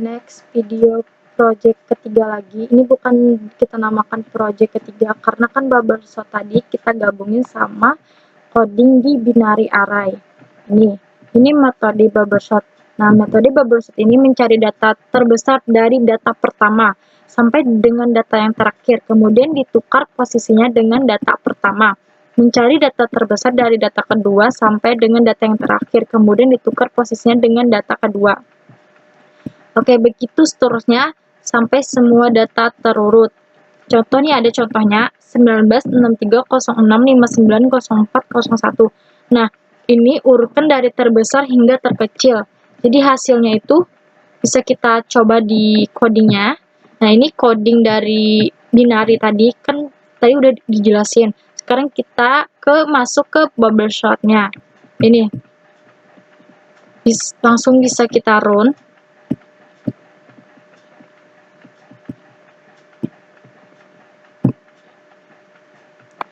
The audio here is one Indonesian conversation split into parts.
Next video project ketiga lagi. Ini bukan kita namakan project ketiga karena kan bubble sort tadi kita gabungin sama coding di binary array. Ini metode bubble sort. Nah, metode bubble sort ini mencari data terbesar dari data pertama sampai dengan data yang terakhir, kemudian ditukar posisinya dengan data pertama. Mencari data terbesar dari data kedua sampai dengan data yang terakhir, kemudian ditukar posisinya dengan data kedua. Oke, begitu seterusnya sampai semua data terurut. Contohnya ada contohnya 196306590401. Nah, ini urutan dari terbesar hingga terkecil. Jadi hasilnya itu bisa kita coba di codingnya. Nah, ini coding dari binary tadi kan tadi udah dijelasin. Sekarang kita masuk ke bubble sort-nya. Ini langsung bisa kita run.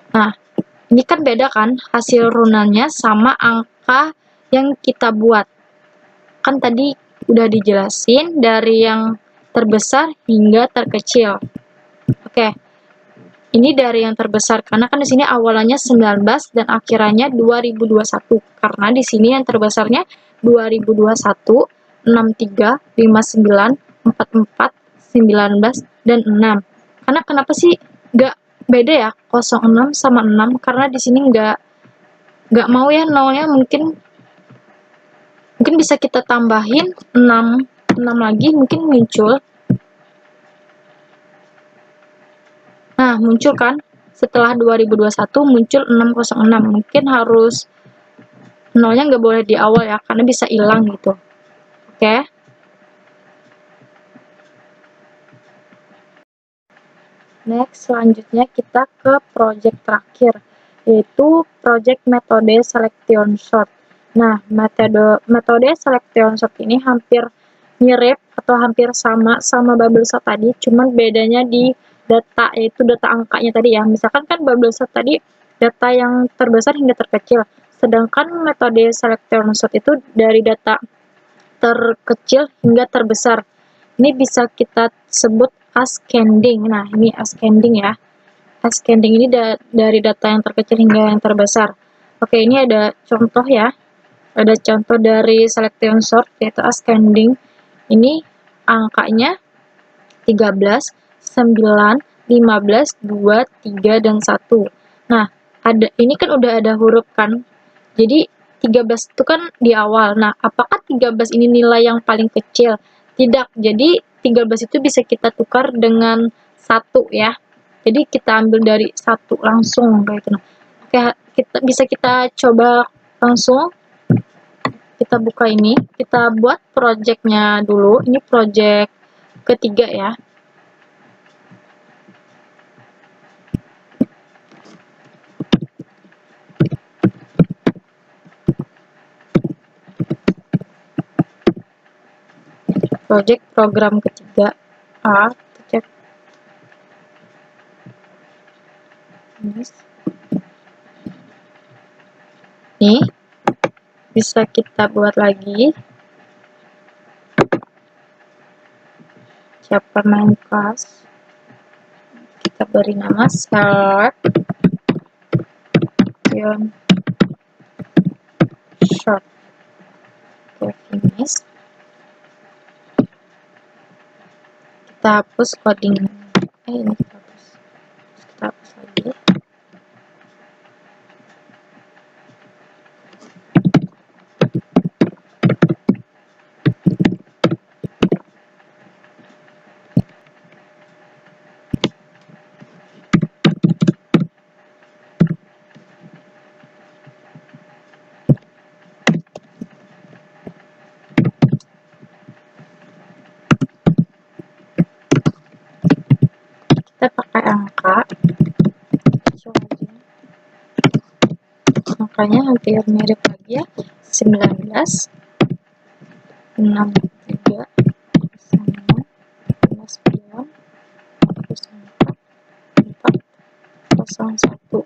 Nah, ini kan beda kan hasil runannya sama angka yang kita buat. Kan tadi udah dijelasin dari yang terbesar hingga terkecil. Oke. Ini dari yang terbesar karena kan di sini awalannya 19 dan akhirannya 2021. Karena di sini yang terbesarnya 2021, 63, 59, 44, 19 dan 6. Karena kenapa sih nggak beda ya 06 sama 6? Karena di sini nggak mau ya nolnya, mungkin bisa kita tambahin 6 lagi mungkin muncul. Nah, muncul kan setelah 2021 muncul 606. Mungkin harus nolnya nggak boleh di awal ya karena bisa hilang gitu. Oke. Next, selanjutnya kita ke project terakhir, yaitu project metode selection sort. Nah, metode selection sort ini hampir mirip atau hampir sama bubble sort tadi, cuman bedanya di data, yaitu data angkanya tadi ya. Misalkan kan bubble sort tadi data yang terbesar hingga terkecil, sedangkan metode selection sort itu dari data terkecil hingga terbesar. Ini bisa kita sebut ascending. Nah, ini ascending ya. Ascending ini dari data yang terkecil hingga yang terbesar. Oke, ini ada contoh ya. Ada contoh dari selection sort, yaitu ascending. Ini angkanya 13, 9, 15, 2, 3, dan 1. Nah, ini kan udah ada huruf kan. Jadi 13 itu kan di awal. Nah, apakah 13 ini nilai yang paling kecil? Tidak. Jadi 13 itu bisa kita tukar dengan 1 ya. Jadi kita ambil dari 1 langsung kayak gitu. Oke, bisa kita coba langsung. Kita buka ini, kita buat project-nya dulu. Ini project ketiga ya. Project program ketiga A, cek ini bisa kita buat lagi. Siapa main kelas, kita beri nama selection sort. Oke, finish. Kita hapus coding. Ini kita hapus lagi. Kita pakai angka. Angkanya hampir mirip lagi ya. 19, 63, 9, 59, 401.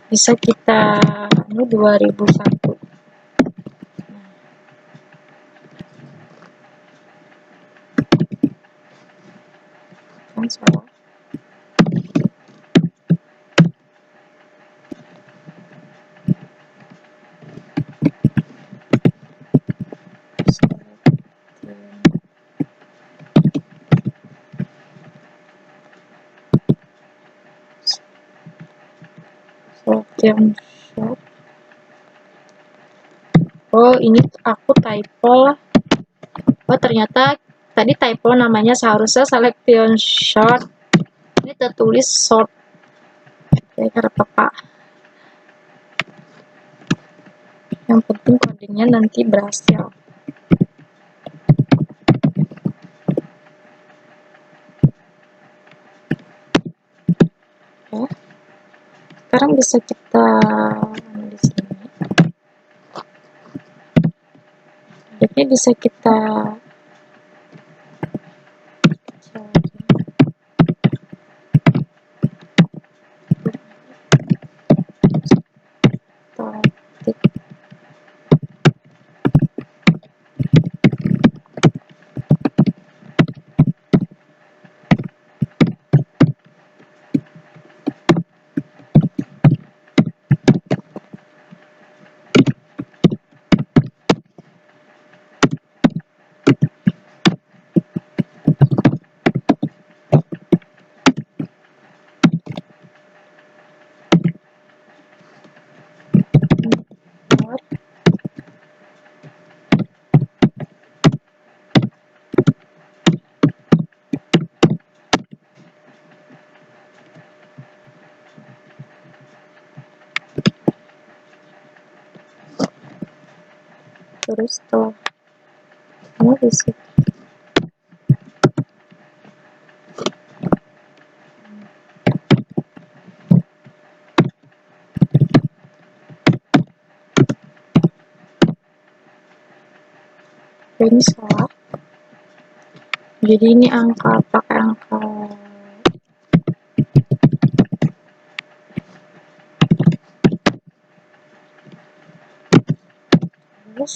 Bisa kita ini 2001. kan salah. Selection shot. Oh, ini aku typo lah. Oh, ternyata tadi typo, namanya seharusnya selection shot. Ini tertulis short. Oke, karena Pak. Yang penting codingnya nanti berhasil. Oke. Sekarang bisa kita di sini. Jadi bisa kita terus setelah kamu bisa ini salah. Jadi ini angka pakai angka terus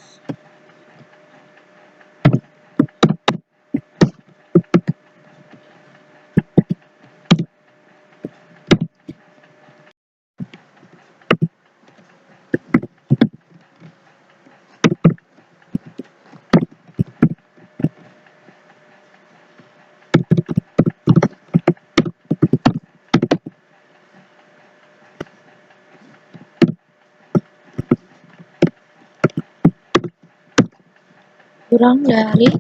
kurang dari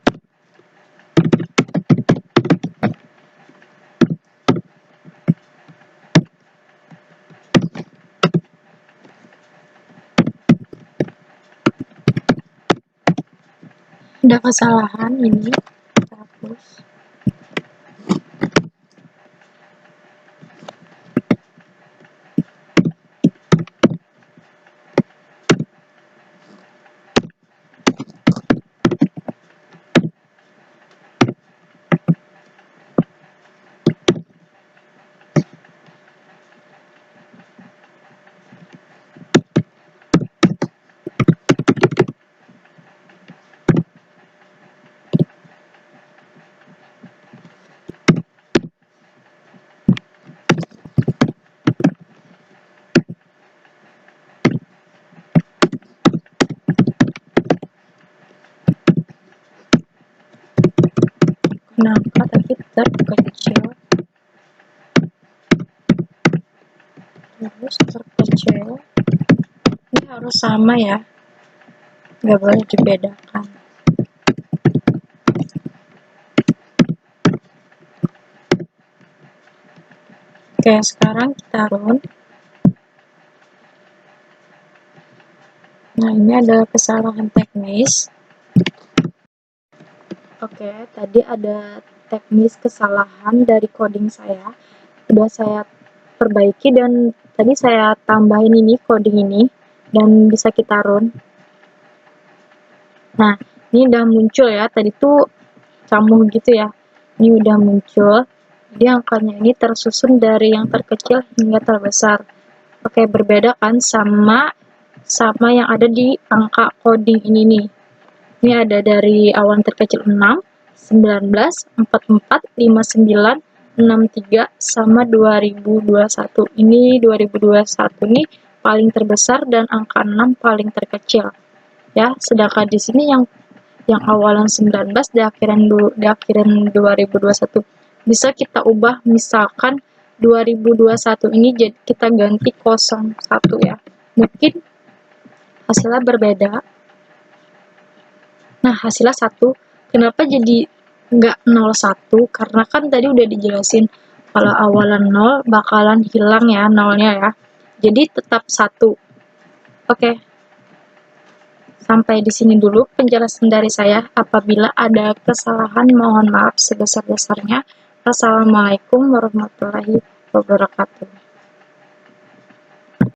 ada kesalahan ini, kita hapus. Kenapa tapi terkecil, terus terkecil, ini harus sama ya, nggak boleh dibedakan. Oke, sekarang kita run. Nah, ini adalah kesalahan teknis. Oke, tadi ada teknis kesalahan dari coding saya. Sudah saya perbaiki dan tadi saya tambahin ini coding ini dan bisa kita run. Nah, ini udah muncul ya. Tadi tuh camuh gitu ya. Ini udah muncul. Jadi angkanya ini tersusun dari yang terkecil hingga terbesar. Oke, berbeda kan sama yang ada di angka coding ini nih. Ini ada dari awan terkecil 6, 19, 44, 59, 63 sama 2021. Ini 2021 ini paling terbesar dan angka 6 paling terkecil. Ya, sedangkan di sini yang awalan 19 di akhiran 2021. Bisa kita ubah, misalkan 2021 ini jadi kita ganti 01 ya. Mungkin hasilnya berbeda. Nah, hasilnya 1. Kenapa jadi nggak 01? Karena kan tadi udah dijelasin kalau awalan 0 bakalan hilang ya nolnya ya. Jadi tetap 1. Oke. Sampai di sini dulu penjelasan dari saya. Apabila ada kesalahan, mohon maaf sebesar-besarnya. Assalamualaikum warahmatullahi wabarakatuh.